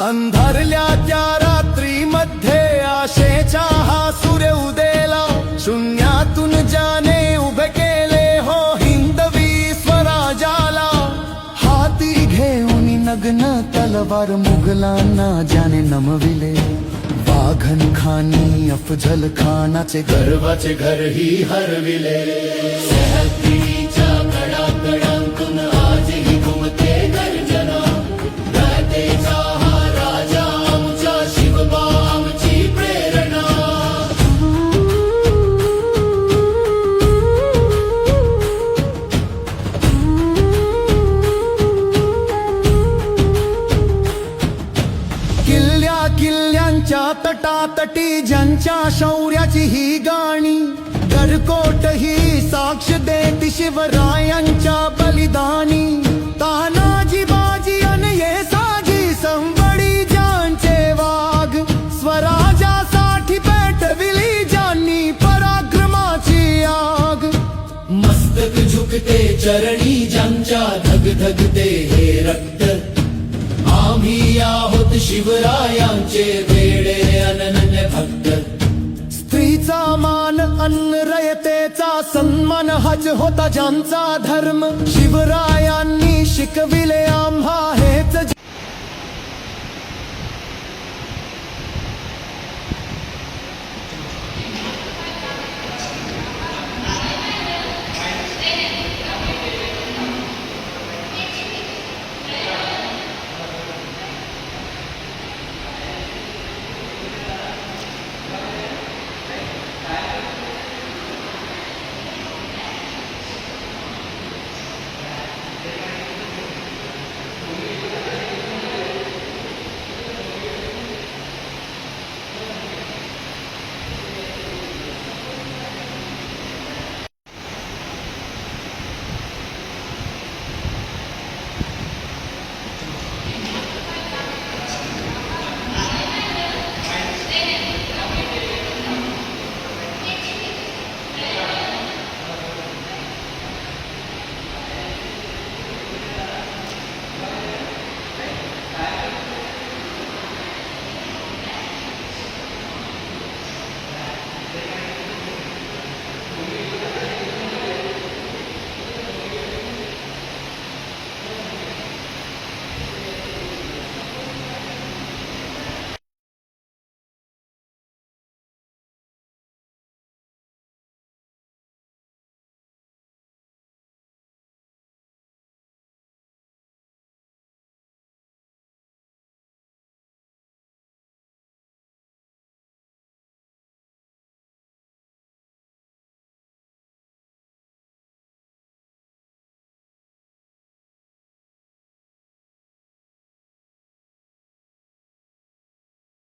अंधारल्या त्या रात्रीमध्ये आशेचा हा सूर्य उदेला, शून्यातून ज्याने उभे केले हो हिंदवी स्वराजाला. हाती घेऊन नग्न तलवार मुघलांना ज्याने नमविले, वाघन खानी अफजल खानाचे गर्वाचे घरही हरविले. सहस्त्रीच्या कडाकडांतून आजही घुमते गर्जना, रयतेचा हा राजा आमचा शिवबा आमची प्रेरणा. किल्ल्यांच्या तटातटी ज्यांच्या शौर्याची ही गाणी, गडकोट ही साक्ष देती शिवरायांच्या बलिदानी. तानाजी बाजी अन येसाजी संवडी ज्यांचे वाघ, स्वराजासाठी पेटविली ज्यांनी पराक्रमाची आग. मस्तक झुकते चरणी ज्यांच्या धगधगते हे रक्त, आम्ही आहोत शिवरायांचे वेडे अनन्य भक्त. स्त्रीचा मान अन्न रयतेचा सन्मान हाच होता ज्यांचा धर्म, शिवरायांनी शिकविले आम्हा